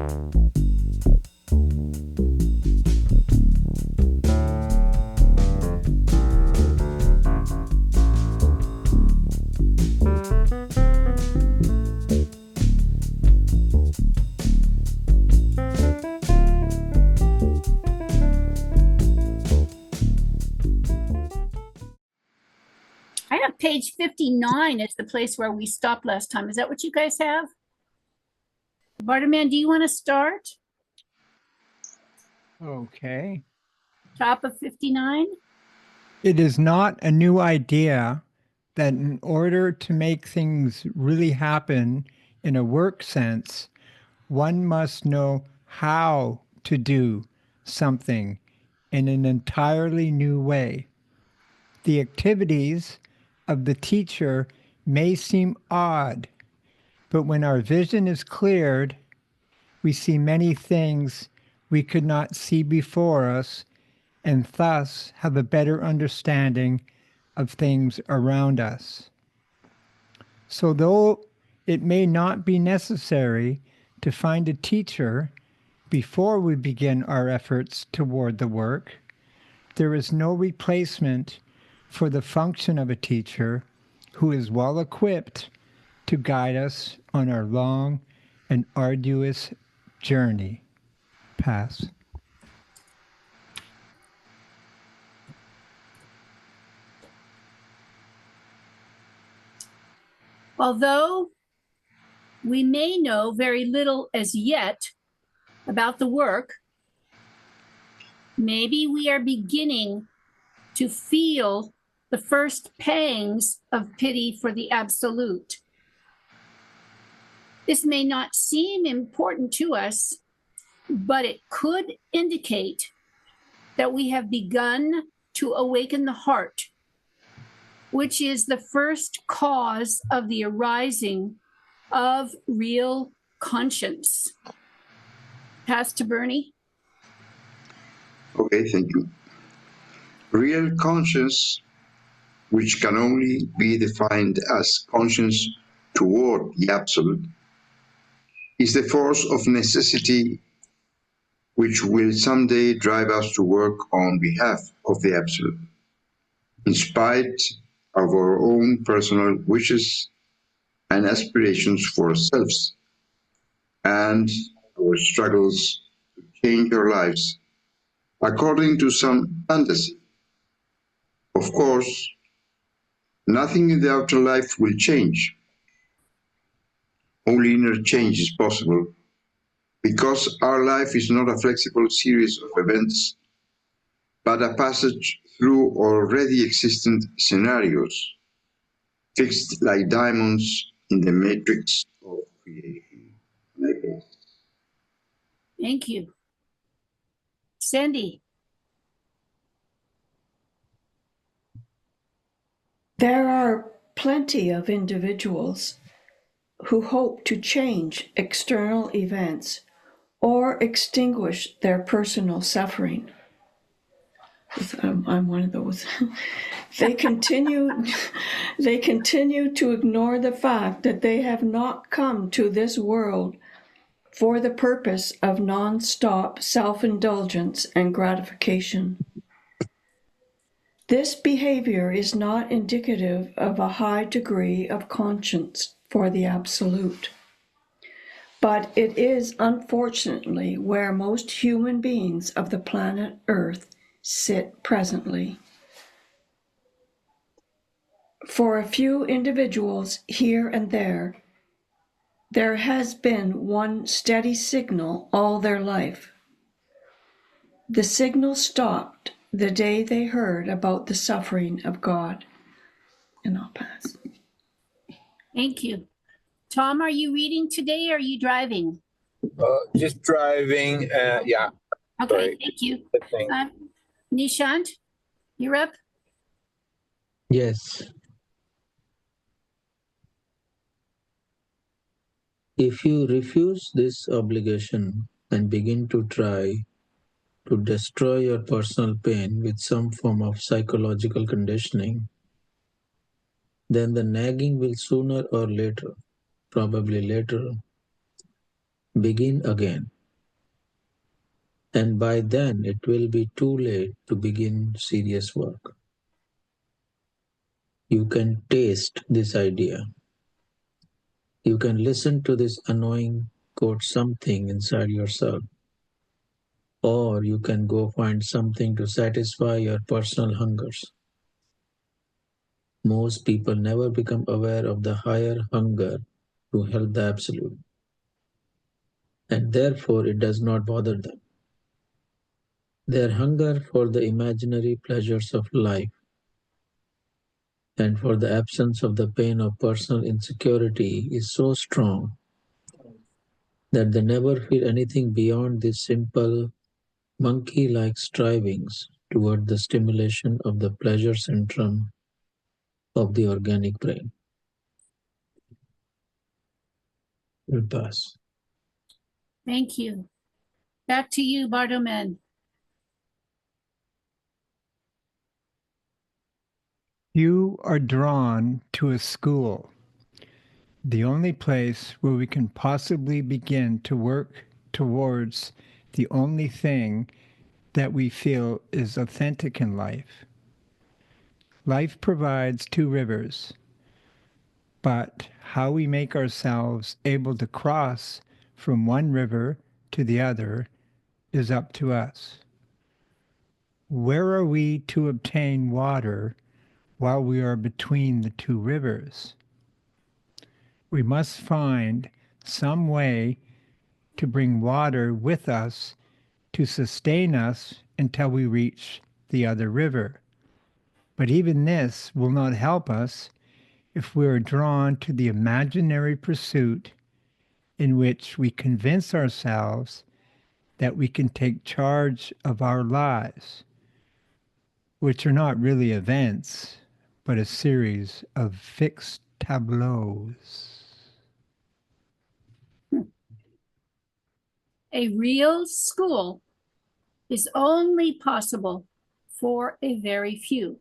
I have page 59 as the place where we stopped last time. Is that what you guys have? Barterman, do you want to start? Okay. Top of 59? It is not a new idea that in order to make things really happen in a work sense, one must know how to do something in an entirely new way. The activities of the teacher may seem odd, but when our vision is cleared, we see many things we could not see before us, and thus have a better understanding of things around us. So though it may not be necessary to find a teacher before we begin our efforts toward the work, there is no replacement for the function of a teacher who is well equipped to guide us on our long and arduous journey. Pass. Although we may know very little as yet about the work, maybe we are beginning to feel the first pangs of pity for the absolute. This may not seem important to us, but it could indicate that we have begun to awaken the heart, which is the first cause of the arising of real conscience. Pass to Bernie. Okay, thank you. Real conscience, which can only be defined as conscience toward the absolute, is the force of necessity which will someday drive us to work on behalf of the absolute, in spite of our own personal wishes and aspirations for ourselves, and our struggles to change our lives according to some fantasy. Of course, nothing in the outer life will change. Only inner change is possible, because our life is not a flexible series of events, but a passage through already existent scenarios, fixed like diamonds in the matrix of creation. Thank you. Sandy. There are plenty of individuals who hope to change external events or extinguish their personal suffering. I'm one of those. They continue to ignore the fact that they have not come to this world for the purpose of non-stop self-indulgence and gratification. This behavior is not indicative of a high degree of conscience for the absolute, but it is unfortunately where most human beings of the planet Earth sit presently. For a few individuals here and there has been one steady signal all their life. The signal stopped the day they heard about the suffering of God. And I'll pass. Thank you. Tom, are you reading today or are you driving? Just driving, yeah. Okay, Sorry. thank you. Nishant, you're up. Yes. If you refuse this obligation and begin to try to destroy your personal pain with some form of psychological conditioning, then the nagging will sooner or later, probably later, begin again And by then, it will be too late to begin serious work. You can taste this idea. You can listen to this annoying quote something inside yourself. Or you can go find something to satisfy your personal hungers. Most people never become aware of the higher hunger to help the absolute. And therefore it does not bother them. Their hunger for the imaginary pleasures of life and for the absence of the pain of personal insecurity is so strong that they never feel anything beyond these simple monkey-like strivings toward the stimulation of the pleasure centrum of the organic brain. Will pass. Thank you. Back to you, Bartolmen. You are drawn to a school, the only place where we can possibly begin to work towards the only thing that we feel is authentic in life. Life provides two rivers, but how we make ourselves able to cross from one river to the other is up to us. Where are we to obtain water while we are between the two rivers? We must find some way to bring water with us to sustain us until we reach the other river. But even this will not help us if we are drawn to the imaginary pursuit in which we convince ourselves that we can take charge of our lives, which are not really events, but a series of fixed tableaus. A real school is only possible for a very few.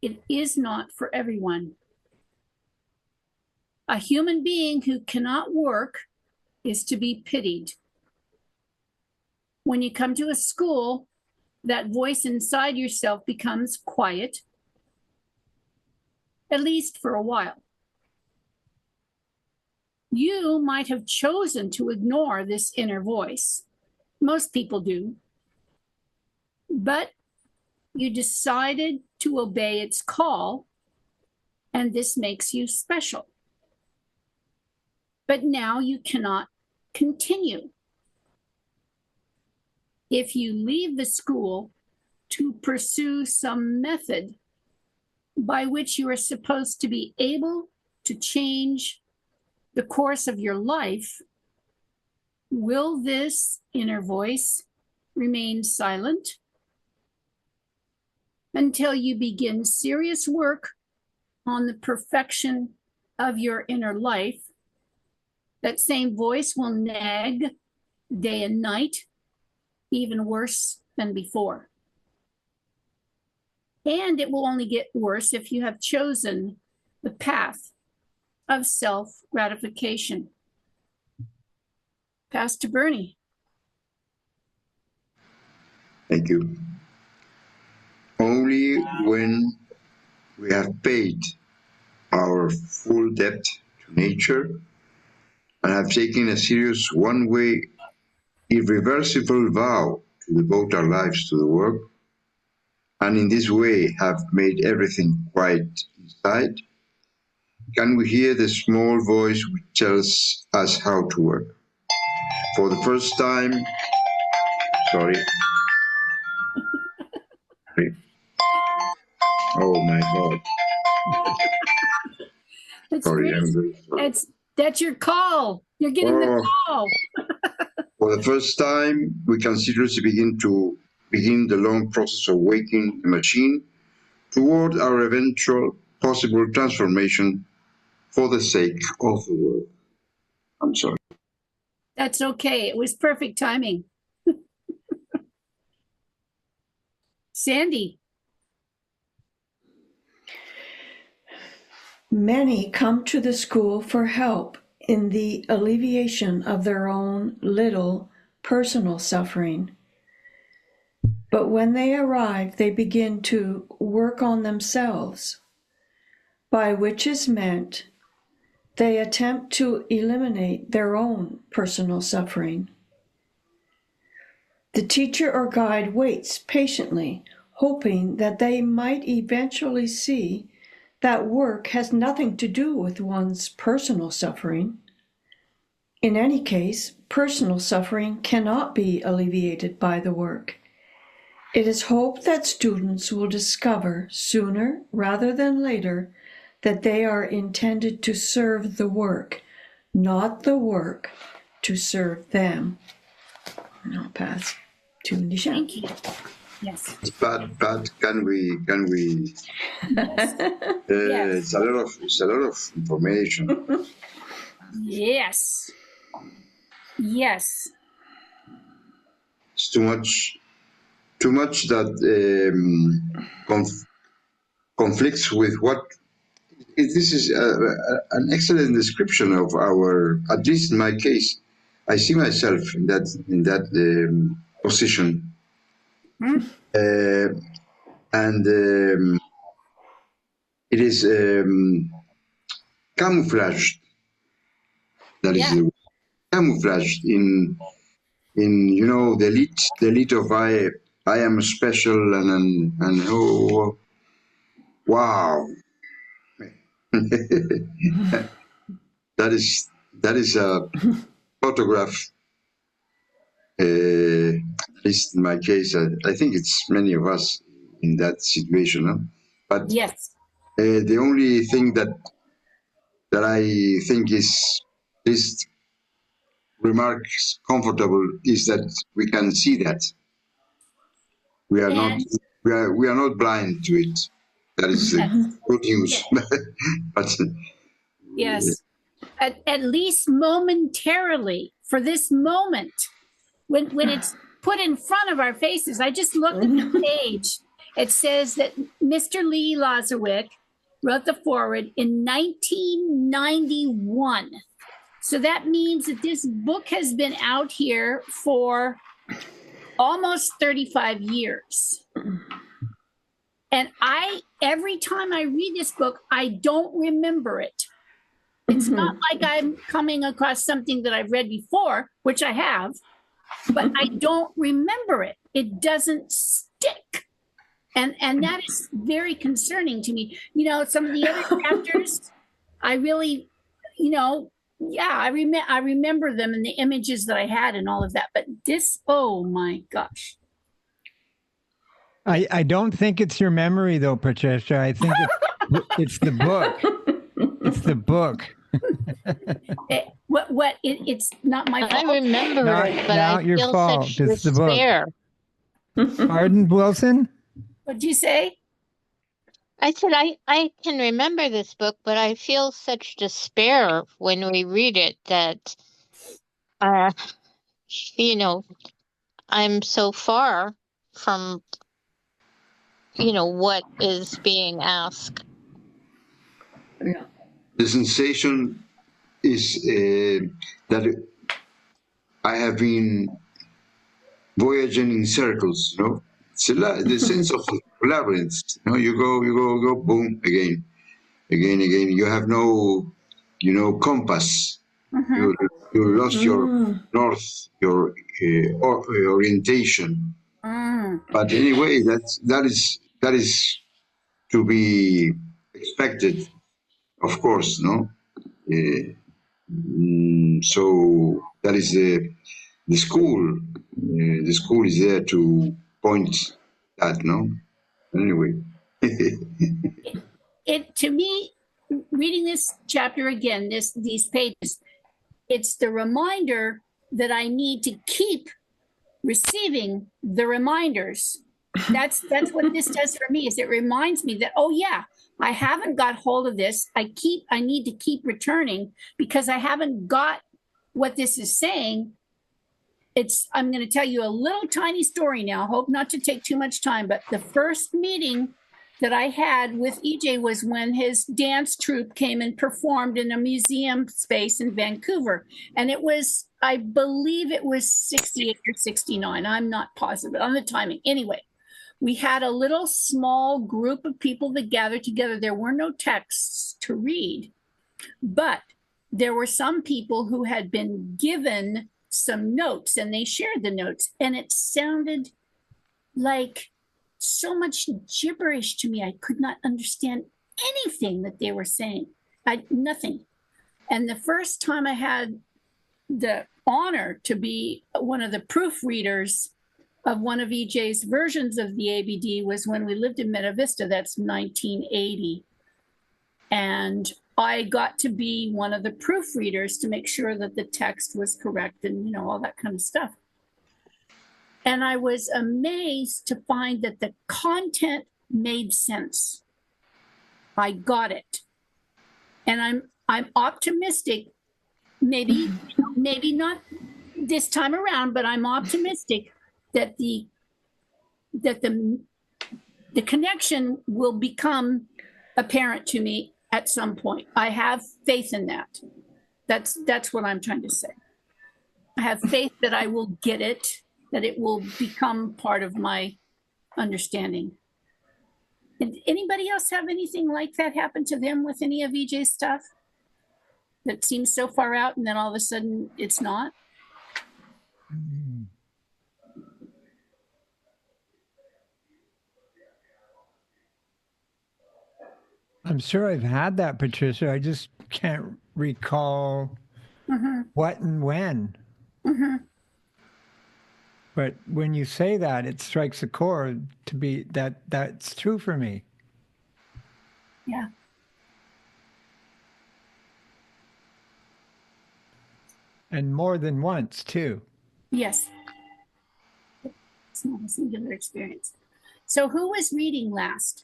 It is not for everyone. A human being who cannot work is to be pitied. When you come to a school, that voice inside yourself becomes quiet, at least for a while. You might have chosen to ignore this inner voice. Most people do. But you decided to obey its call, and this makes you special. But now you cannot continue. If you leave the school to pursue some method by which you are supposed to be able to change the course of your life, will this inner voice remain silent until you begin serious work on the perfection of your inner life? That same voice will nag day and night, even worse than before. And it will only get worse if you have chosen the path of self-gratification. Pass to Bernie. Thank you. Only when we have paid our full debt to nature and have taken a serious one-way, irreversible vow to devote our lives to the work, and in this way have made everything quiet inside, can we hear the small voice which tells us how to work. For the first time, sorry. Oh my God. That's Sorry, great. I'm very sorry. That's your call. You're getting the call. For the first time, we can seriously begin the long process of waking the machine toward our eventual possible transformation for the sake of the world. I'm sorry. That's okay. It was perfect timing. Sandy. Many come to the school for help in the alleviation of their own little personal suffering. But when they arrive, they begin to work on themselves, by which is meant they attempt to eliminate their own personal suffering. The teacher or guide waits patiently, hoping that they might eventually see that work has nothing to do with one's personal suffering. In any case, personal suffering cannot be alleviated by the work. It is hoped that students will discover sooner rather than later that they are intended to serve the work, not the work to serve them. And I'll pass to Nisha. Thank you. Yes. Pat, can we? Yes. It's a lot of information. Yes. Yes. It's too much that conflicts with what. This is an excellent description of our, at least in my case, I see myself in that position, and it is camouflaged. That is the word. Camouflaged in the elite of I am special and oh wow. that is a photograph. At least in my case, I think it's many of us in that situation. Huh? But Yes. The only thing that I think is least remarks comfortable is that we can see that we are not blind to it. That is good news. But Yes. At least momentarily, for this moment, when it's put in front of our faces. I just looked at the page. It says that Mr. Lee Lazawick wrote the foreword in 1991. So that means that this book has been out here for almost 35 years. And every time I read this book, I don't remember it. It's not like I'm coming across something that I've read before, which I have, but I don't remember it. It doesn't stick. And that is very concerning to me. You know, some of the other chapters, I really, I remember them and the images that I had and all of that. But this, oh my gosh. I don't think it's your memory though, Patricia. I think it's the book. It's the book. It's not my fault. I remember it, but I your feel fault. such It's the book. despair. Pardon, Wilson? What'd you say? I said I can remember this book, but I feel such despair when we read it that, I'm so far from, what is being asked. Yeah. the sensation is that I have been voyaging in circles, It's the sense of labyrinth. You go, boom, again. You have no, compass. You lost your north, your orientation. But anyway, that is to be expected, of course, no. So that is the school. The school is there to point that, no? Anyway. It to me, reading this chapter again, these pages, it's the reminder that I need to keep receiving the reminders. That's what this does for me, is it reminds me that, oh yeah, I haven't got hold of this. I need to keep returning because I haven't got what this is saying. I'm going to tell you a little tiny story now. Hope not to take too much time, but the first meeting that I had with EJ was when his dance troupe came and performed in a museum space in Vancouver. And it was I believe it was 68 or 69. I'm not positive on the timing. Anyway, we had a little small group of people that gathered together. There were no texts to read, but there were some people who had been given some notes and they shared the notes, and it sounded like so much gibberish to me. I could not understand anything that they were saying. Nothing. And the first time I had the honor to be one of the proofreaders of one of EJ's versions of the ABD was when we lived in Meta Vista. That's 1980. And I got to be one of the proofreaders to make sure that the text was correct and, you know, all that kind of stuff. And I was amazed to find that the content made sense. I got it. And I'm optimistic, maybe not this time around, but I'm optimistic that the connection will become apparent to me at some point. I have faith in that. That's what I'm trying to say. I have faith that I will get it, that it will become part of my understanding. Did anybody else have anything like that happen to them with any of EJ's stuff that seems so far out and then all of a sudden it's not? I'm sure I've had that, Patricia. I just can't recall what and when. But when you say that, it strikes a chord to be that's true for me. Yeah. And more than once, too. Yes. It's not a singular experience. So who was reading last?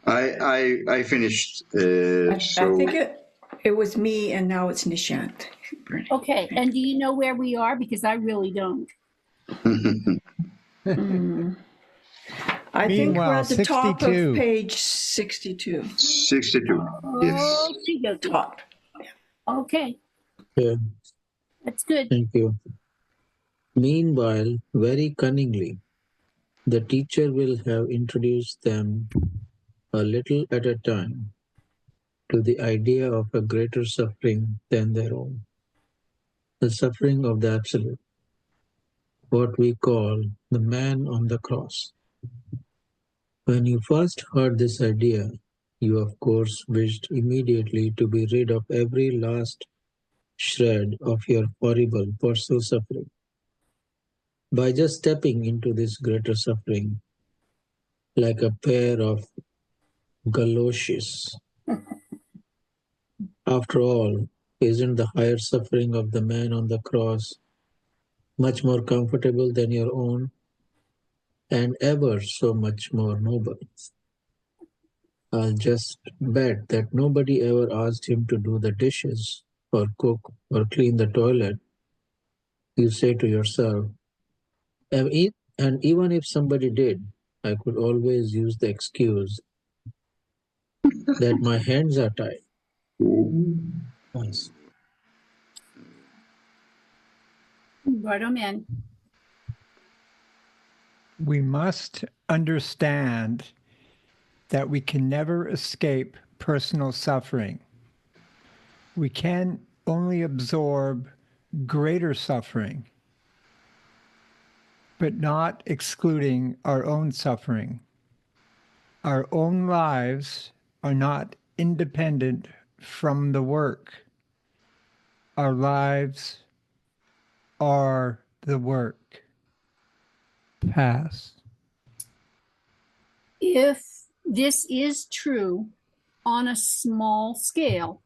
I finished. I think it was me, and now it's Nishant. Okay, and do you know where we are? Because I really don't. I think we're Meanwhile, at the top 62. of page 62. 62. Yes. Oh, Top. okay, Yeah, that's good. thank you. Meanwhile, very cunningly, the teacher will have introduced them a little at a time to the idea of a greater suffering than their own, the suffering of the Absolute, what we call the man on the cross. When you first heard this idea, you of course wished immediately to be rid of every last shred of your horrible personal suffering by just stepping into this greater suffering like a pair of galoshes. After all, isn't the higher suffering of the man on the cross much more comfortable than your own, and ever so much more noble? I'll just bet that nobody ever asked him to do the dishes or cook or clean the toilet. You say to yourself, and even if somebody did, I could always use the excuse that my hands are tied. Nice. Right on in. We must understand that we can never escape personal suffering. We can only absorb greater suffering, but not excluding our own suffering. Our own lives are not independent from the work. Our lives are the work. Pass. If this is true on a small scale,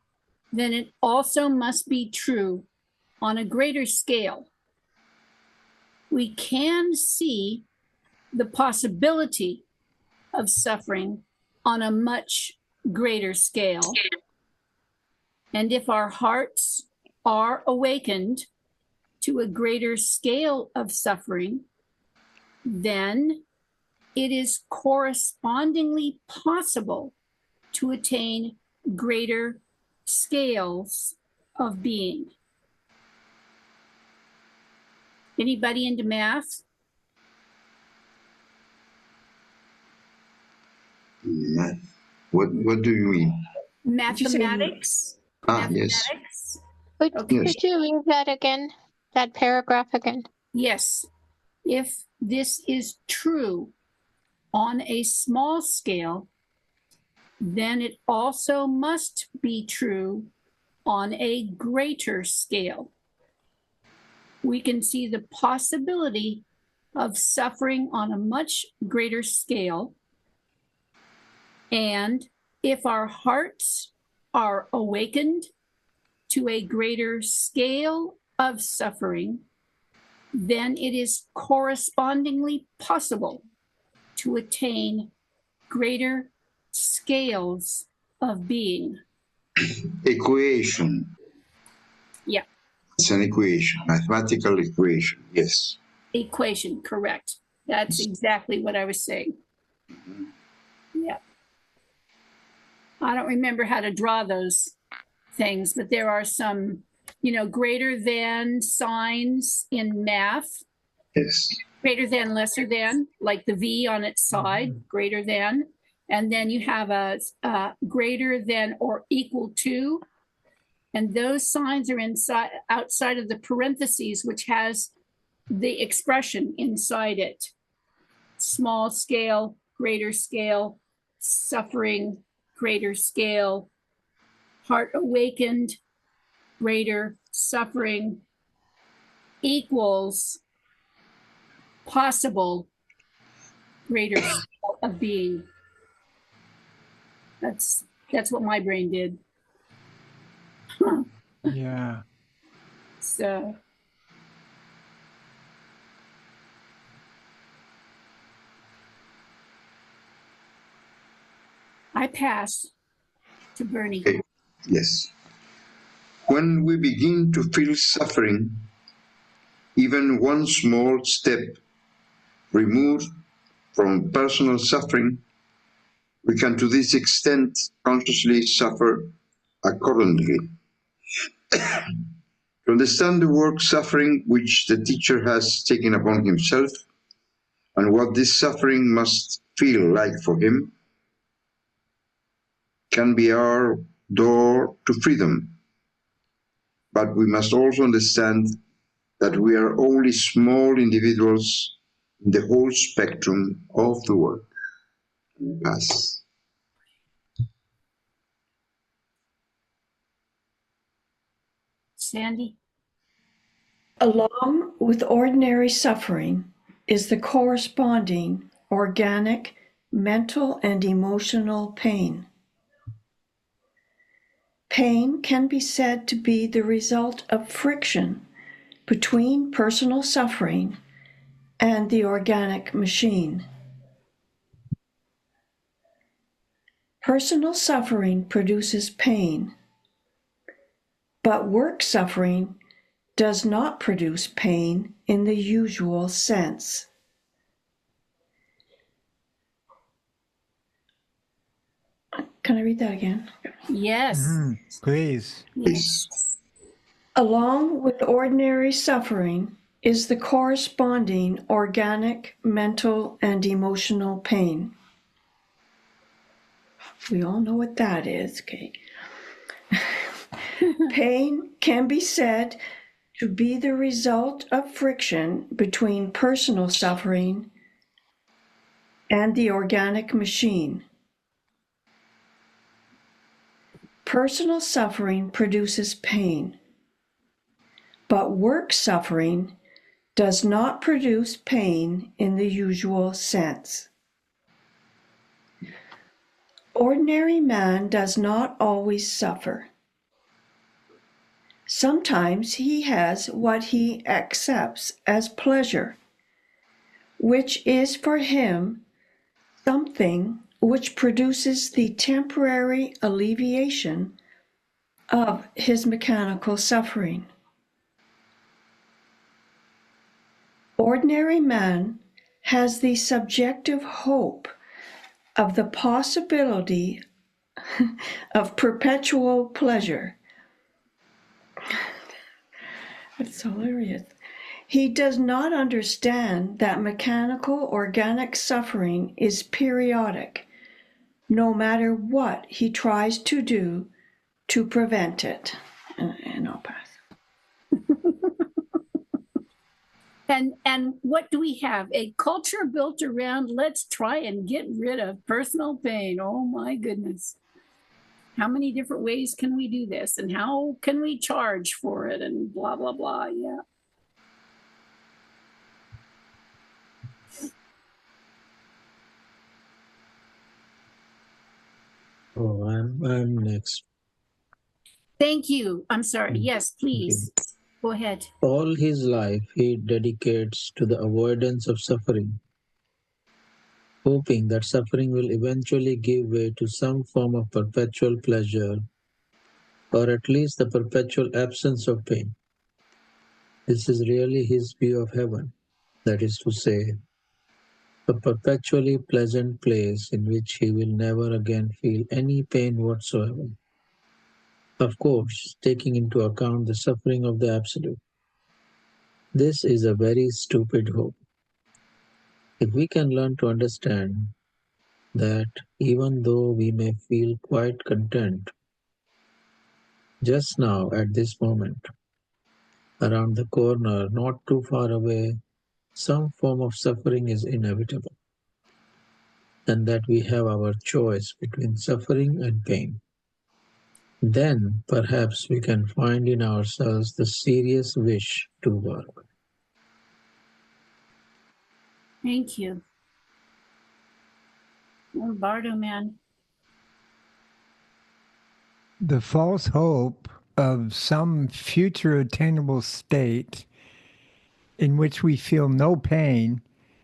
then it also must be true on a greater scale. We can see the possibility of suffering on a much greater scale. And if our hearts are awakened to a greater scale of suffering, then it is correspondingly possible to attain greater scales of being. Anybody into math? Math. What do you mean? you say Mathematics? Yes. Mathematics? Could, Okay. Yes. could you read that again? That paragraph again? Yes. If this is true on a small scale, then it also must be true on a greater scale. We can see the possibility of suffering on a much greater scale. And if our hearts are awakened to a greater scale of suffering, then it is correspondingly possible to attain greater scales of being. Equation. Yeah. It's an equation, mathematical equation. Yes. Equation, correct. That's exactly what I was saying. Yeah. I don't remember how to draw those things, but there are some, greater than signs in math, Yes. greater than, lesser than, like the V on its side, greater than. And then you have a greater than or equal to. And those signs are outside of the parentheses, which has the expression inside it. Small scale, greater scale, suffering, greater scale, heart awakened, greater suffering, equals possible greater scale of being. That's what my brain did. Yeah. So I pass to Bernie. Okay. Yes. When we begin to feel suffering, even one small step removed from personal suffering, we can to this extent consciously suffer accordingly. To understand the work suffering which the teacher has taken upon himself and what this suffering must feel like for him can be our door to freedom. But we must also understand that we are only small individuals in the whole spectrum of the work. Pass. Sandy? along with ordinary suffering is the corresponding organic mental and emotional pain. Pain can be said to be the result of friction between personal suffering and the organic machine. Personal suffering produces pain, but work suffering does not produce pain in the usual sense. Can I read that again? Yes. Please. Yes. Along with ordinary suffering is the corresponding organic, mental, and emotional pain. We all know what that is, okay? Pain can be said to be the result of friction between personal suffering and the organic machine. Personal suffering produces pain, but work suffering does not produce pain in the usual sense. Ordinary man does not always suffer. Sometimes he has what he accepts as pleasure, which is for him something which produces the temporary alleviation of his mechanical suffering. Ordinary man has the subjective hope of the possibility of perpetual pleasure. It's hilarious. He does not understand that mechanical organic suffering is periodic, no matter what he tries to do to prevent it. And I'll pass. And what do we have? A culture built around let's try and get rid of personal pain. Oh my goodness. How many different ways can we do this? And how can we charge for it? And blah, blah, blah. Yeah. Oh, I'm next. Thank you. I'm sorry. Yes, please. Go ahead. All his life he dedicates to the avoidance of suffering, hoping that suffering will eventually give way to some form of perpetual pleasure, or at least the perpetual absence of pain. This is really his view of heaven, that is to say, a perpetually pleasant place in which he will never again feel any pain whatsoever. Of course, taking into account the suffering of the Absolute. This is a very stupid hope. If we can learn to understand that even though we may feel quite content just now at this moment, around the corner, not too far away, some form of suffering is inevitable, and that we have our choice between suffering and pain. Then perhaps we can find in ourselves the serious wish to work. Thank you. Oh, Bardo, man. The false hope of some future attainable state in which we feel no pain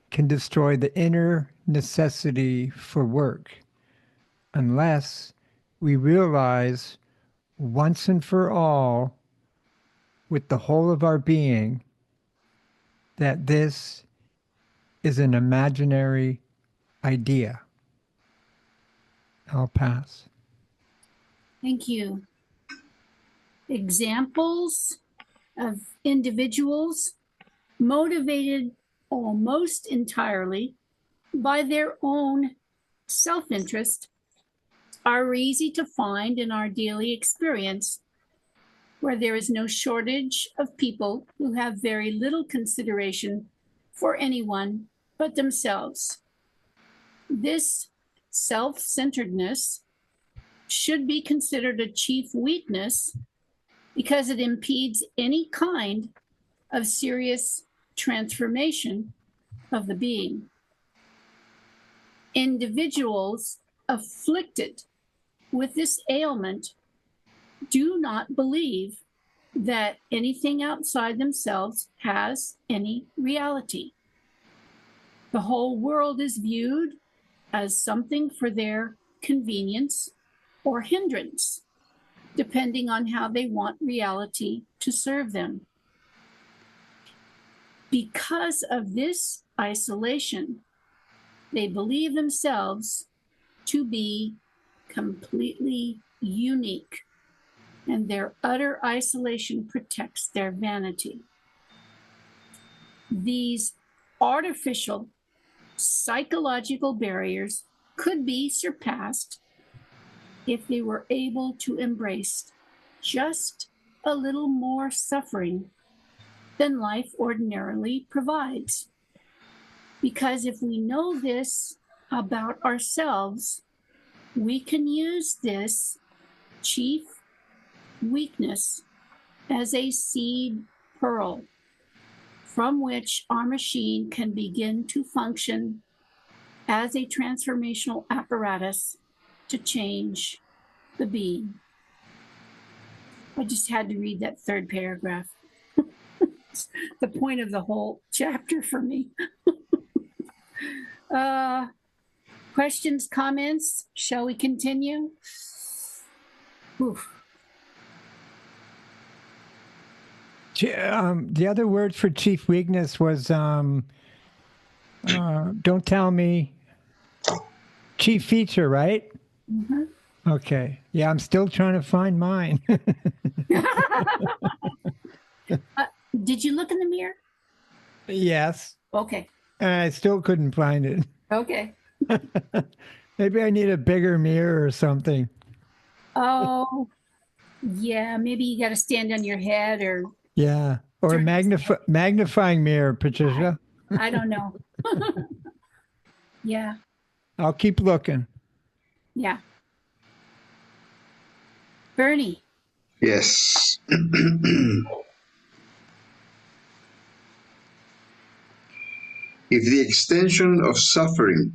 can destroy the inner necessity for work, unless we realize once and for all, with the whole of our being, that this is an imaginary idea. I'll pass. Thank you. Examples of individuals motivated almost entirely by their own self-interest are easy to find in our daily experience, where there is no shortage of people who have very little consideration for anyone but themselves. This self-centeredness should be considered a chief weakness because it impedes any kind of serious transformation of the being. Individuals afflicted with this ailment do not believe that anything outside themselves has any reality. The whole world is viewed as something for their convenience or hindrance, depending on how they want reality to serve them. Because of this isolation, they believe themselves to be completely unique, and their utter isolation protects their vanity. These artificial psychological barriers could be surpassed if they were able to embrace just a little more suffering than life ordinarily provides. Because if we know this about ourselves, we can use this chief weakness as a seed pearl from which our machine can begin to function as a transformational apparatus to change the being. I just had to read that third paragraph. It's the point of the whole chapter for me. Questions, comments? Shall we continue? Oof. The other word for chief weakness was, don't tell me, chief feature, right? Mm-hmm. Okay. Yeah, I'm still trying to find mine. Did you look in the mirror? Yes. Okay. And I still couldn't find it. Okay. Maybe I need a bigger mirror or something. Oh, yeah. Maybe you got to stand on your head or Yeah. Or a magnifying mirror, Patricia. I don't know. Yeah. I'll keep looking. Yeah. Bernie. Yes. If the extension of suffering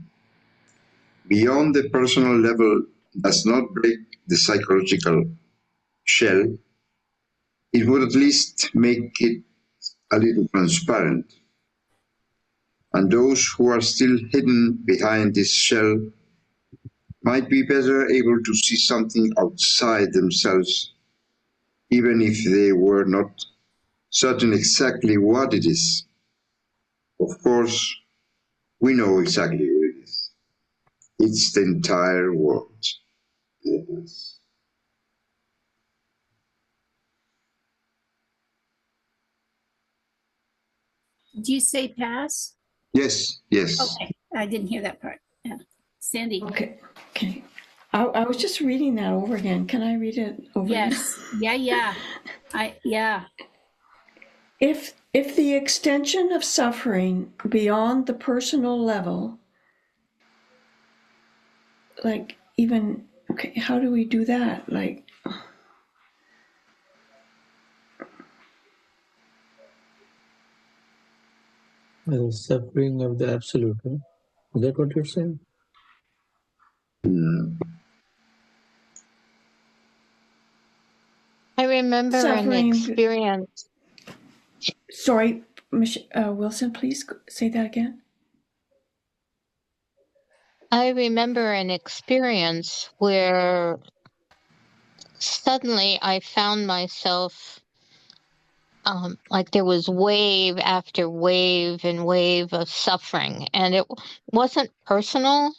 beyond the personal level does not break the psychological shell, it would at least make it a little transparent. And those who are still hidden behind this shell might be better able to see something outside themselves, even if they were not certain exactly what it is. Of course, we know exactly what it is. It's the entire world. Did you say pass? Yes, yes. Okay. I didn't hear that part. Yeah. Sandy. Okay. I was just reading that over again. Can I read it over Yes. again? Yeah. Yeah. If the extension of suffering beyond the personal level, like even, okay, how do we do that? Like, The suffering of the absolute. Huh? Is that what you're saying? I remember an experience. Sorry, Wilson, please say that again. I remember an experience where suddenly I found myself like there was wave after wave and wave of suffering, and it wasn't personal,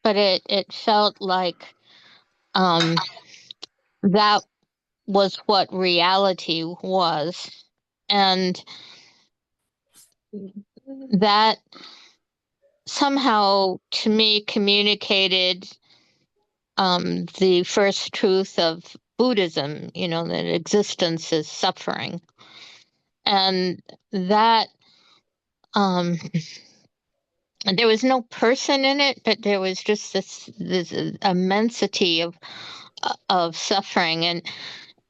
but it felt like that was what reality was, and that somehow to me communicated the first truth of Buddhism, that existence is suffering. And that there was no person in it, but there was just this immensity of suffering.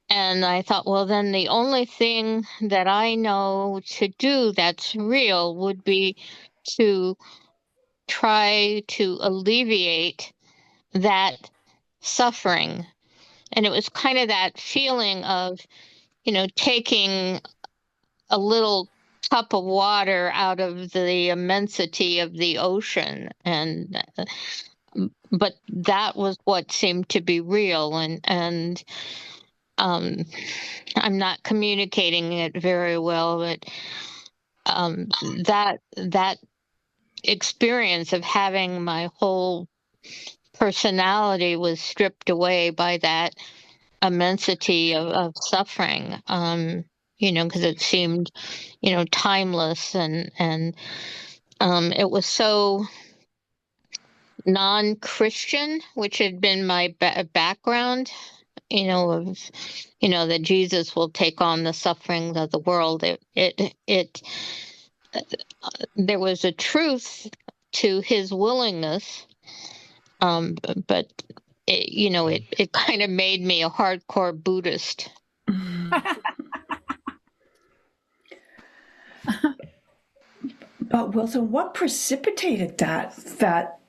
And I thought, well, then the only thing that I know to do that's real would be to try to alleviate that suffering. And it was kind of that feeling of, taking a little cup of water out of the immensity of the ocean. But that was what seemed to be real. And I'm not communicating it very well, but that experience of having my whole personality was stripped away by that immensity of suffering, because it seemed, timeless and it was so non-Christian, which had been my background, of, that Jesus will take on the sufferings of the world. There was a truth to his willingness, but it kind of made me a hardcore Buddhist. But Wilson, what precipitated that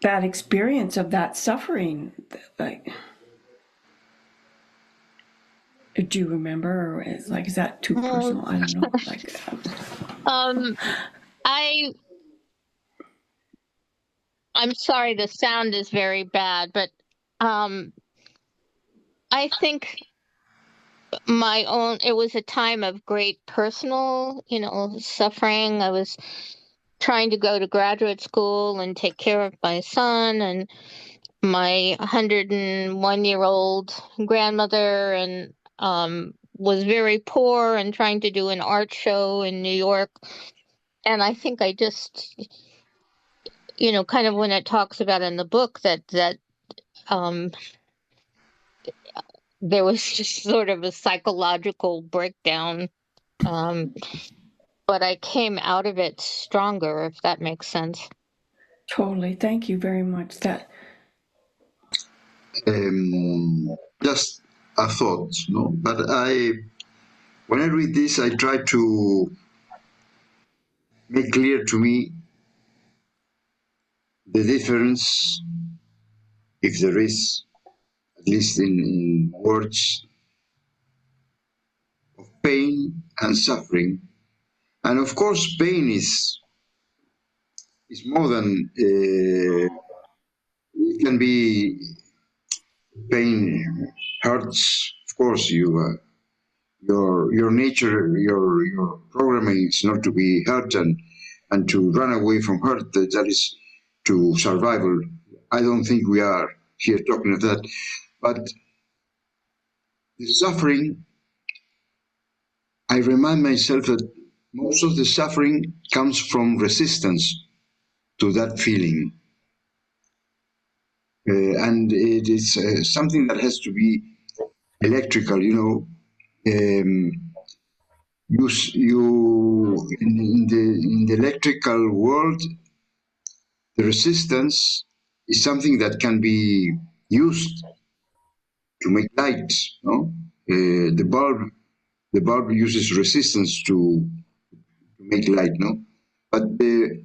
experience of that suffering? Like, do you remember, or is that too personal? I don't know. I'm sorry, the sound is very bad, but I think it was a time of great personal, suffering. I was trying to go to graduate school and take care of my son and my 101-year-old grandmother, and was very poor and trying to do an art show in New York. And I think I just, kind of when it talks about in the book that um, there was just sort of a psychological breakdown. But I came out of it stronger, if that makes sense. Totally. Thank you very much. Just a thought, no? But when I read this, I try to make clear to me the difference, if there is, at least in words, of pain and suffering. And of course, pain is more than it can be. Pain hurts. Of course, your nature, your programming is not to be hurt and to run away from hurt. That is to survival. I don't think we are here talking of that, but the suffering. I remind myself that most of the suffering comes from resistance to that feeling. And it is something that has to be electrical, you in the electrical world, the resistance is something that can be used to make light. No, the bulb uses resistance to make light. No, but the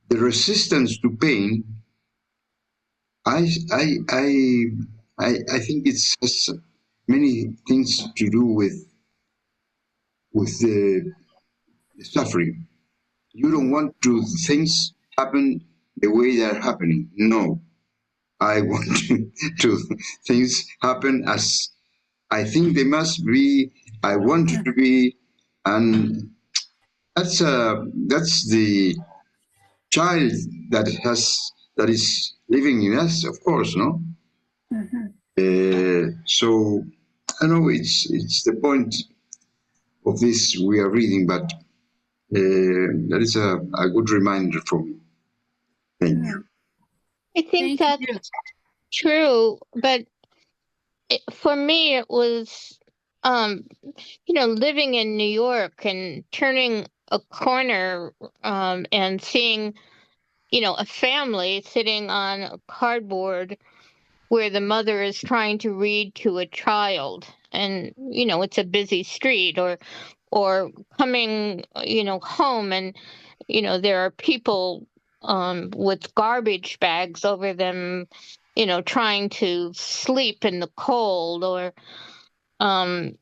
resistance to pain, I think it has many things to do with the suffering. You don't want things happen the way they're happening. No, I want to things happen as I think they must be. I want it to be, and that's the child that is living in us, of course, no. So I know it's the point of this we are reading, but that is a good reminder for me. Thank you. I think that's true, but for me, it was, living in New York and turning a corner and seeing, a family sitting on a cardboard where the mother is trying to read to a child, and it's a busy street, or coming home, and there are people with garbage bags over them, trying to sleep in the cold, or the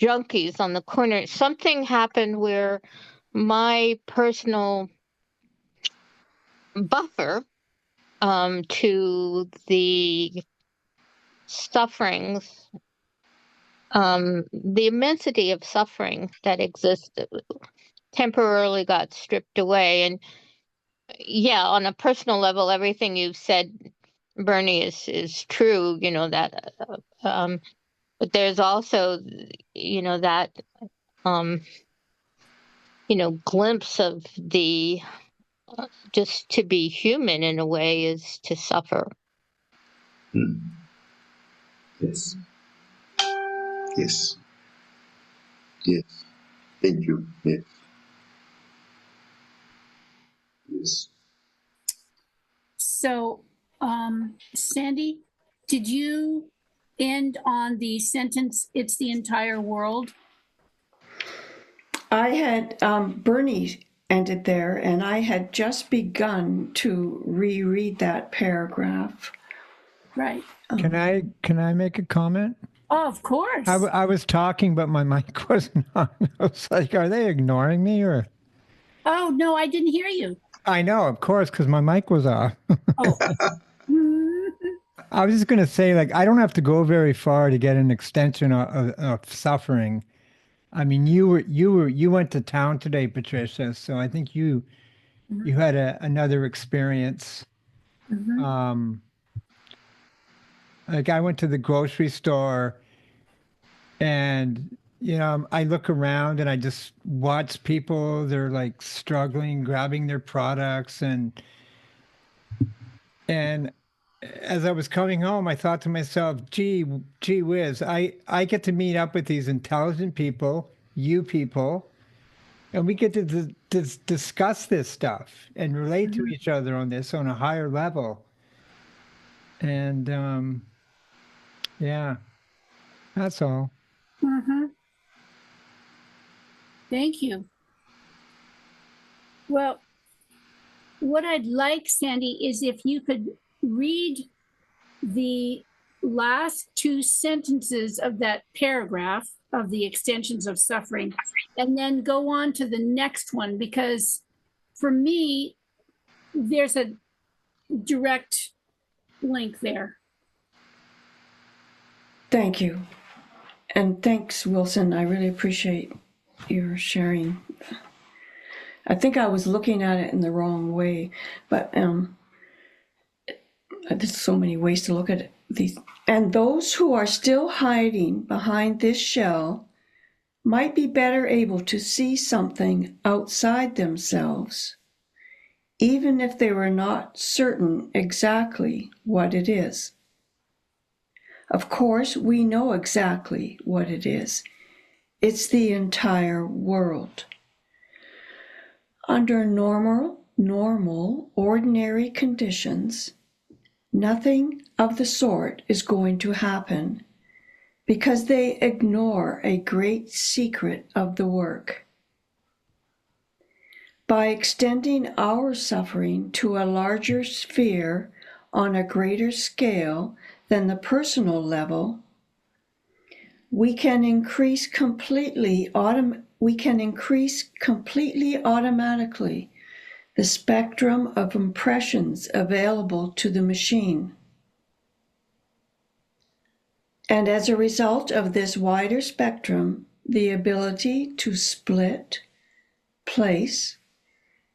junkies on the corner. Something happened where my personal buffer to the sufferings, the immensity of suffering that existed, temporarily got stripped away. And yeah, on a personal level, everything you've said, Bernie, is true, but there's also, that, glimpse of the, just to be human in a way is to suffer. Yes. Yes. Yes. Thank you. Yes. Yes. So, Sandy, did you end on the sentence, "It's the entire world"? I had Bernie ended there, and I had just begun to reread that paragraph. Right. Can I make a comment? Oh, of course. I was talking, but my mic wasn't on. I was like, are they ignoring me or? Oh, no, I didn't hear you. I know, of course, because my mic was off. Oh. I was just going to say, like, I don't have to go very far to get an extension of suffering. I mean, you went to town today, Patricia. So I think you had another experience. Like I went to the grocery store And, I look around and I just watch people, they're like struggling, grabbing their products. And as I was coming home, I thought to myself, gee whiz, I get to meet up with these intelligent people, you people, and we get to discuss this stuff and relate to each other on this on a higher level. And yeah, that's all. Mm-hmm. Thank you. Well, what I'd like, Sandy, is if you could read the last two sentences of that paragraph of the extensions of suffering, and then go on to the next one, because for me, there's a direct link there. Thank you. And thanks, Wilson. I really appreciate your sharing. I think I was looking at it in the wrong way, but there's so many ways to look at these. And those who are still hiding behind this shell might be better able to see something outside themselves, even if they were not certain exactly what it is. Of course, we know exactly what it is. It's the entire world. Under normal, ordinary conditions, nothing of the sort is going to happen because they ignore a great secret of the work. By extending our suffering to a larger sphere on a greater scale than the personal level, we can increase completely automatically the spectrum of impressions available to the machine. And as a result of this wider spectrum, the ability to split, place,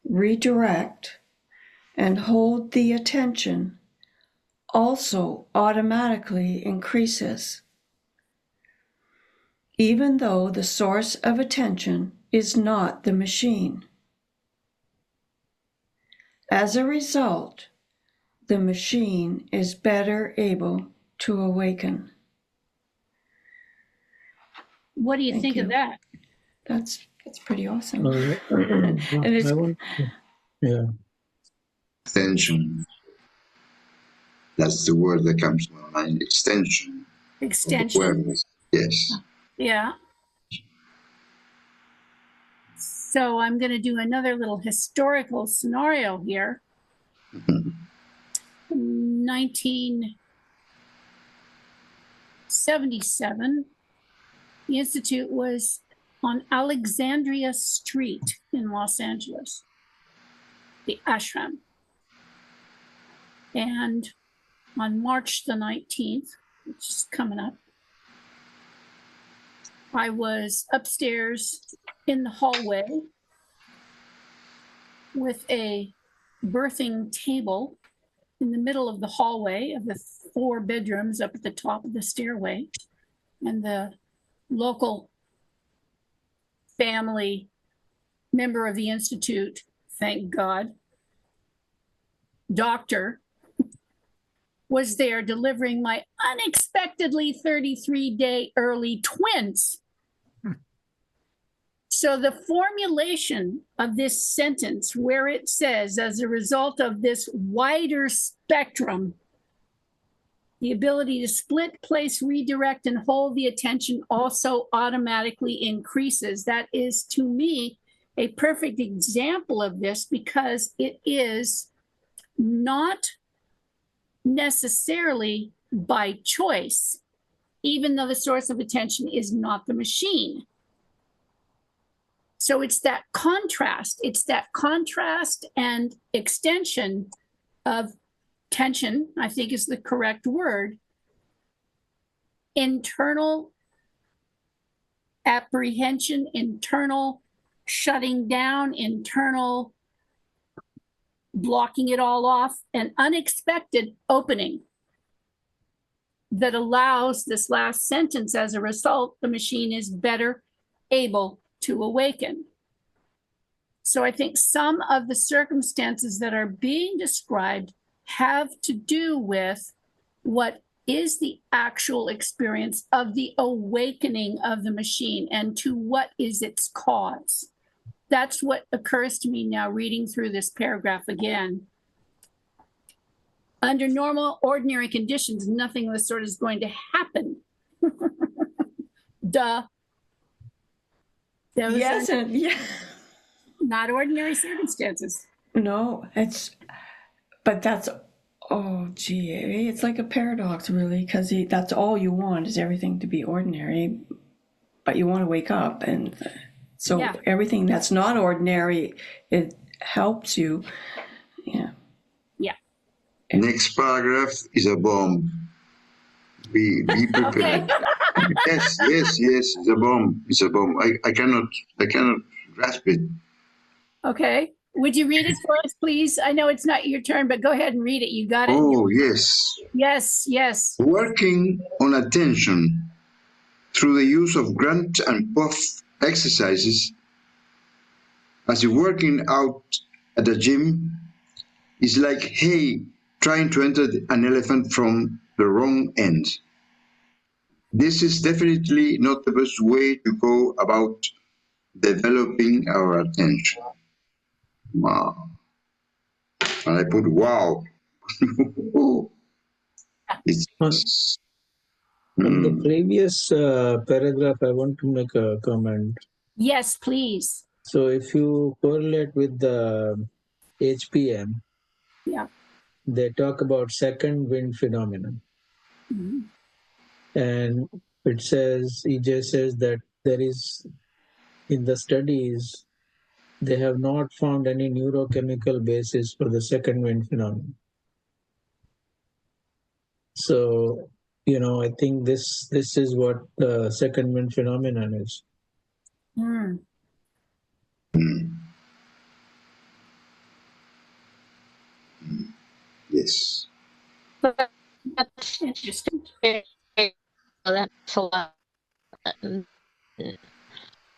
redirect, and hold the attention also automatically increases, even though the source of attention is not the machine. As a result, the machine is better able to awaken. What do you think of that? That's pretty awesome. Yeah. Extension. That's the word that comes to my mind. Extension. Extension. Awareness. Yes. Yeah. So I'm going to do another little historical scenario here. 1977, the Institute was on Alexandria Street in Los Angeles, the ashram. And on March the 19th, which is coming up, I was upstairs in the hallway with a birthing table in the middle of the hallway of the 4 bedrooms up at the top of the stairway. And the local family member of the Institute, thank God, doctor, was there delivering my unexpectedly 33-day early twins. So the formulation of this sentence where it says, as a result of this wider spectrum, the ability to split, place, redirect, and hold the attention also automatically increases. That is, to me, a perfect example of this, because it is not necessarily by choice, even though the source of attention is not the machine. So it's that contrast. It's that contrast and extension of tension, I think is the correct word. Internal apprehension, internal shutting down, internal blocking it all off, and unexpected opening. that allows this last sentence. As a result, the machine is better able to awaken. So I think some of the circumstances that are being described have to do with what is the actual experience of the awakening of the machine and to what is its cause. That's what occurs to me now reading through this paragraph again. Under normal, ordinary conditions, nothing of the sort is going to happen. Duh. Those Yes, are and yeah. not ordinary circumstances. No, but that's, oh gee, it's like a paradox really, because that's all you want is everything to be ordinary, but you want to wake up, and so Yeah. everything that's not ordinary, it helps you. Yeah. Yeah. Next paragraph is a bomb. Be prepared. Yes, it's a bomb. It's a bomb. I cannot grasp it. Okay. Would you read it for us, please? I know it's not your turn, but go ahead and read it. You got it. Oh, yes. Yes. Working on attention through the use of grunt and puff exercises, as if working out at a gym, is like, hey, trying to enter an elephant from the wrong end. This is definitely not the best way to go about developing our attention. Wow. And I put wow. It's On the previous paragraph, I want to make a comment. Yes, please. So if you correlate with the HPM, Yeah. they talk about second wind phenomenon. Mm-hmm. And it says, EJ says that there is, in the studies, they have not found any neurochemical basis for the second wind phenomenon. So, I think this is what the second wind phenomenon is. Mm. yes. That's Interesting. That's a lot.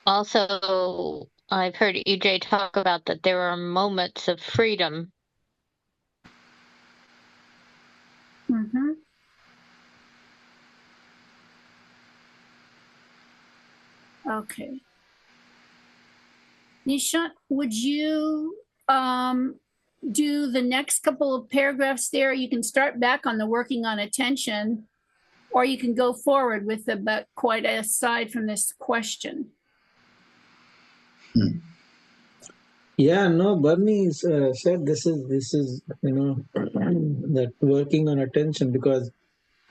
Also, I've heard EJ talk about that there are moments of freedom. Mm-hmm. Okay. Nishant, would you do the next couple of paragraphs there? You can start back on the working on attention, or you can go forward with the, but quite aside from this question. Yeah, no, Bernie said this is that working on attention, because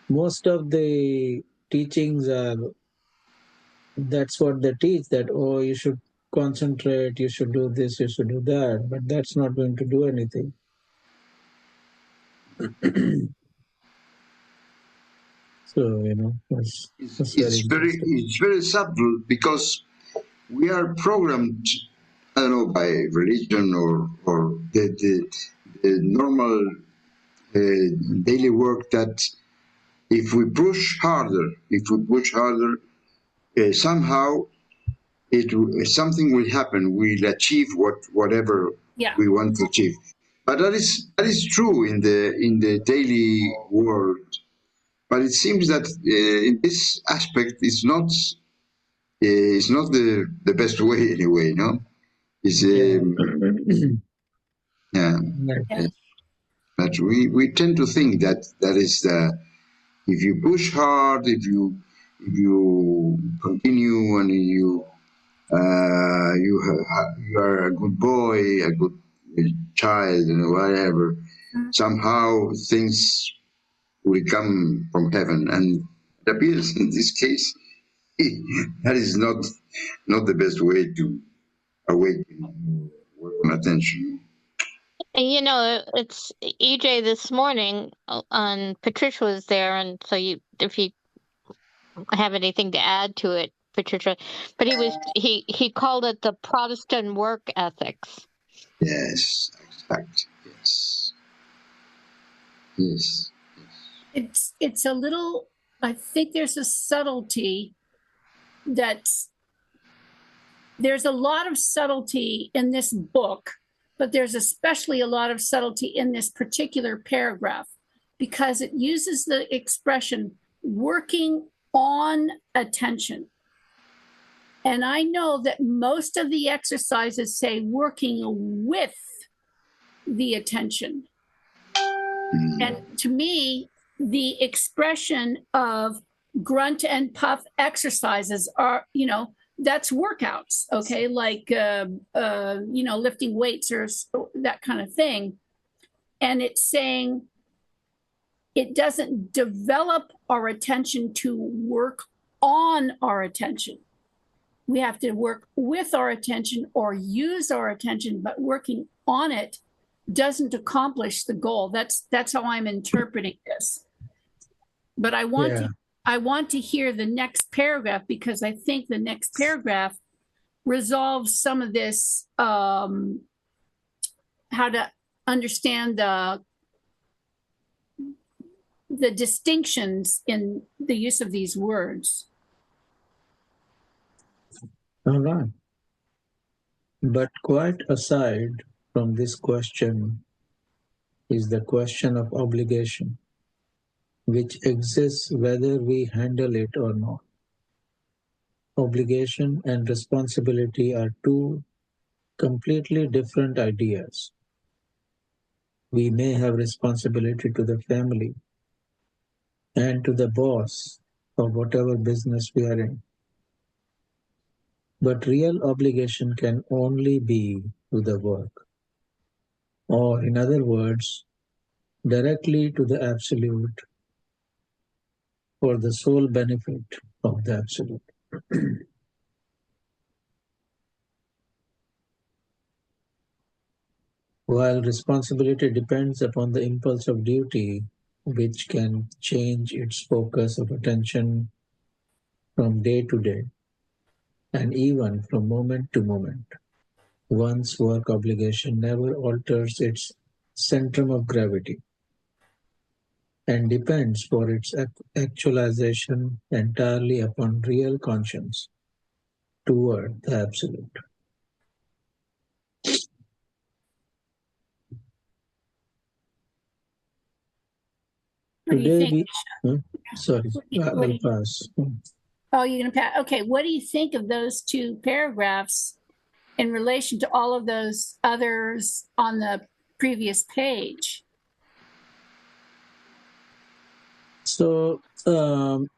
most of the teachings are, that's what they teach, that, oh, you should concentrate, you should do this, you should do that, but that's not going to do anything. So, It's very subtle, because we are programmed, I don't know, by religion or the normal daily work, that if we push harder, somehow something will happen. We'll achieve whatever we want to achieve. But that is true in the daily world. But it seems that in this aspect, it's not the best way anyway. No, it's yeah. But we tend to think that is if you push hard, if you continue, and you are a good boy, a good child, whatever, somehow things will come from heaven. And it appears in this case that is not the best way to awaken, work on attention. It's EJ this morning, and Patricia was there, and so if you have anything to add to it, Patricia, but he called it the Protestant work ethics. Yes, exactly. Yes. It's a little I think there's a subtlety there's a lot of subtlety in this book, but there's especially a lot of subtlety in this particular paragraph because it uses the expression working on attention. And I know that most of the exercises say working with the attention. And to me, the expression of grunt and puff exercises are, that's workouts, okay? Like, lifting weights or that kind of thing. And it's saying it doesn't develop our attention to work on our attention. We have to work with our attention or use our attention, but working on it doesn't accomplish the goal. That's how I'm interpreting this. But I want to hear the next paragraph because I think the next paragraph resolves some of this, how to understand the distinctions in the use of these words. All right. But quite aside from this question is the question of obligation, which exists whether we handle it or not. Obligation and responsibility are two completely different ideas. We may have responsibility to the family and to the boss or whatever business we are in. But real obligation can only be to the work, or in other words, directly to the absolute for the sole benefit of the absolute. While responsibility depends upon the impulse of duty, which can change its focus of attention from day to day, and even from moment to moment, one's work obligation never alters its centrum of gravity and depends for its actualization entirely upon real conscience toward the absolute. What do you Today think? sorry, I'll pass. Oh, you're going to pass. Okay, what do you think of those two paragraphs in relation to all of those others on the previous page? So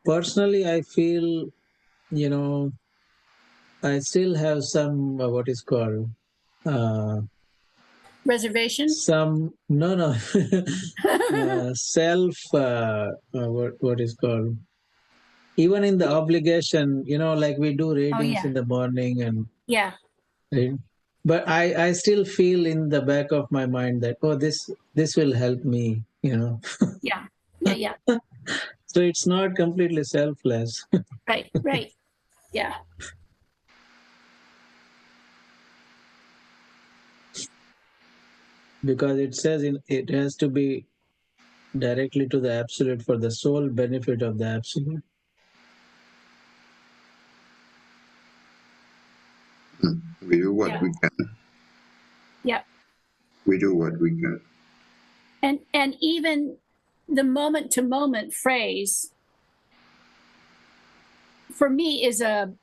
personally, I feel, I still have some what is called Reservation? some self what is called, even in the obligation, like we do readings in the morning and right? But I still feel in the back of my mind that this will help me, Yeah. So it's not completely selfless. Right. Yeah. Because it says it has to be directly to the absolute for the sole benefit of the absolute. We do what we can. Yeah. We do what we can. And even the moment to moment phrase for me is in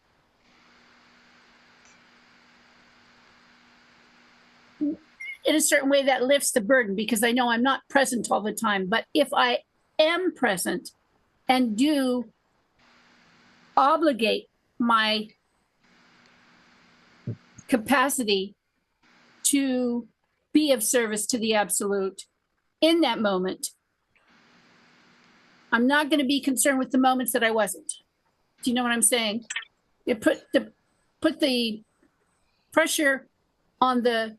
a certain way that lifts the burden because I know I'm not present all the time. But if I am present and do obligate my capacity to be of service to the absolute in that moment, I'm not going to be concerned with the moments that I wasn't. Do you know what I'm saying? It put the pressure on the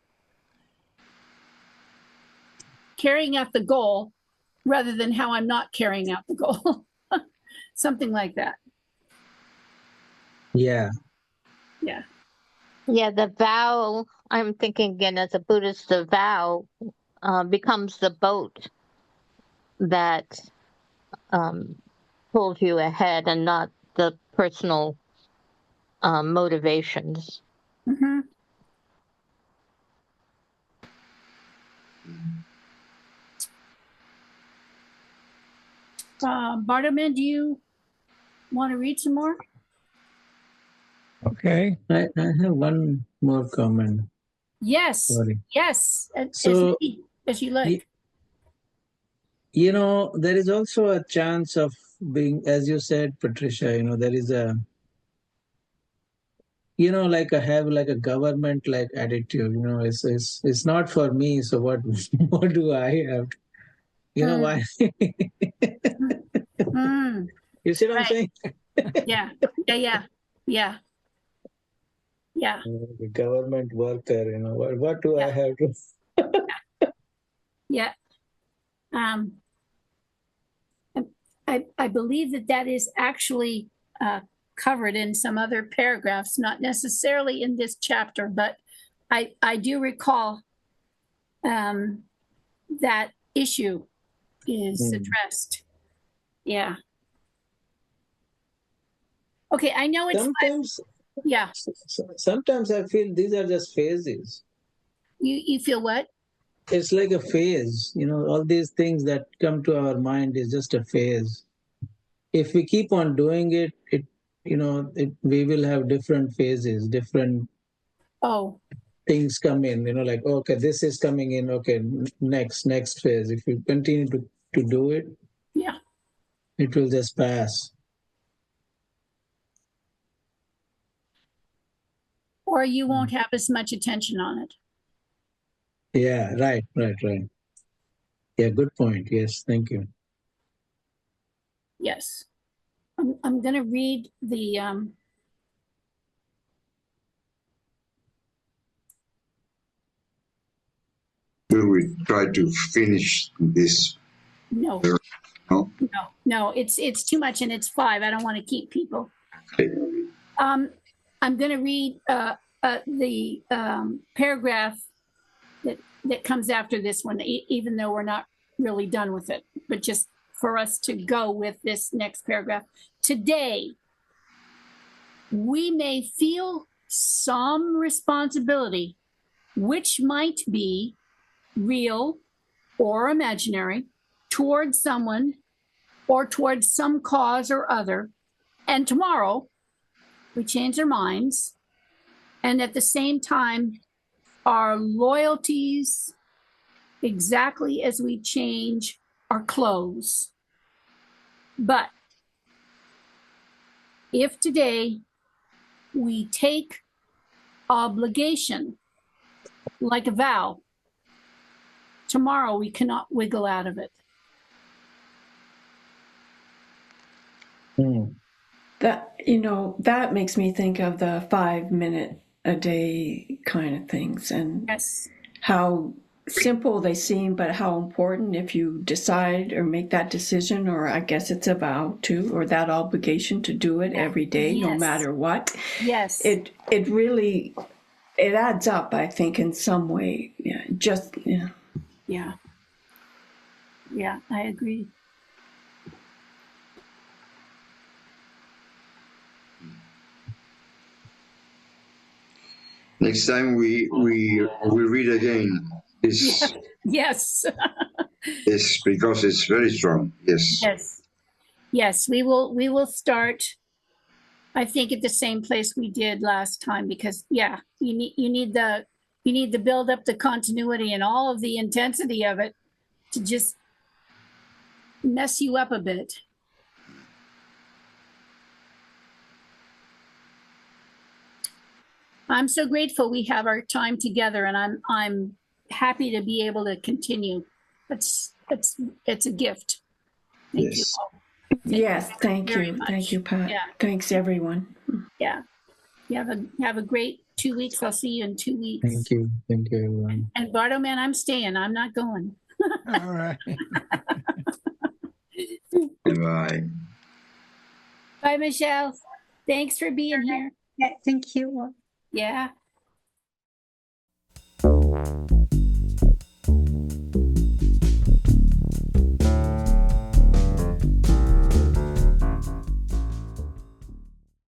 carrying out the goal rather than how I'm not carrying out the goal. Something like that. Yeah. Yeah. Yeah, the vow, I'm thinking again as a Buddhist, the vow becomes the boat that pulled you ahead and not the personal motivations. Mm-hmm. Bartleman, do you want to read some more? Okay. I have one more comment. Yes. Sorry. Yes. So, as you like. You know, there is also a chance of being, as you said, Patricia, you know, there is a, you know, like I have like a government like attitude, you know, it's not for me. So what, what do I have to, you know, why? Mm. You see what I'm saying? Yeah. Yeah. Yeah. Yeah. The government worker, you know, what do I have to? Yeah. I believe that is actually covered in some other paragraphs, not necessarily in this chapter, but I do recall that issue is addressed. Yeah. Okay, I know it's Sometimes, yeah. Sometimes I feel these are just phases. You feel what? It's like a phase, you know, all these things that come to our mind is just a phase. If we keep on doing it, we will have different phases, different things come in, you know, like, okay, this is coming in, okay, next phase. If you continue to do it, yeah, it will just pass. Or you won't have as much attention on it. Yeah, right. Yeah, good point. Yes, thank you. Yes. I'm going to read the Will we try to finish this? no, it's too much and it's 5. I don't want to keep people. Okay. I'm going to read the paragraph that comes after this one, even though we're not really done with it, but just for us to go with this next paragraph. Today, we may feel some responsibility, which might be real or imaginary, towards someone or towards some cause or other. And tomorrow, we change our minds. And at the same time, our loyalties, exactly as we change our clothes. But if today we take obligation like a vow, tomorrow we cannot wiggle out of it. That, you know, that makes me think of the 5 minute a day kind of things, and yes, how simple they seem, but how important if you decide or make that decision, or I guess it's a vow too, or that obligation to do it every day, no matter what. Yes. It really, it adds up, I think, in some way. Yeah, just, yeah. Yeah. Yeah, I agree. Next time we read again. Yes. Yes, because it's very strong. Yes. Yes. We will start, I think, at the same place we did last time, because you need to build up the continuity and all of the intensity of it to just mess you up a bit. I'm so grateful we have our time together, and I'm happy to be able to continue. It's a gift. Thank you all. Yes, thank you. Much. Thank you, Pat. Yeah. Thanks, everyone. Yeah. You have a great 2 weeks. I'll see you in 2 weeks. Thank you, everyone. And Bartleman, I'm staying. I'm not going. All right. Bye. Bye, Michelle. Thanks for being here. Yeah, thank you. Yeah.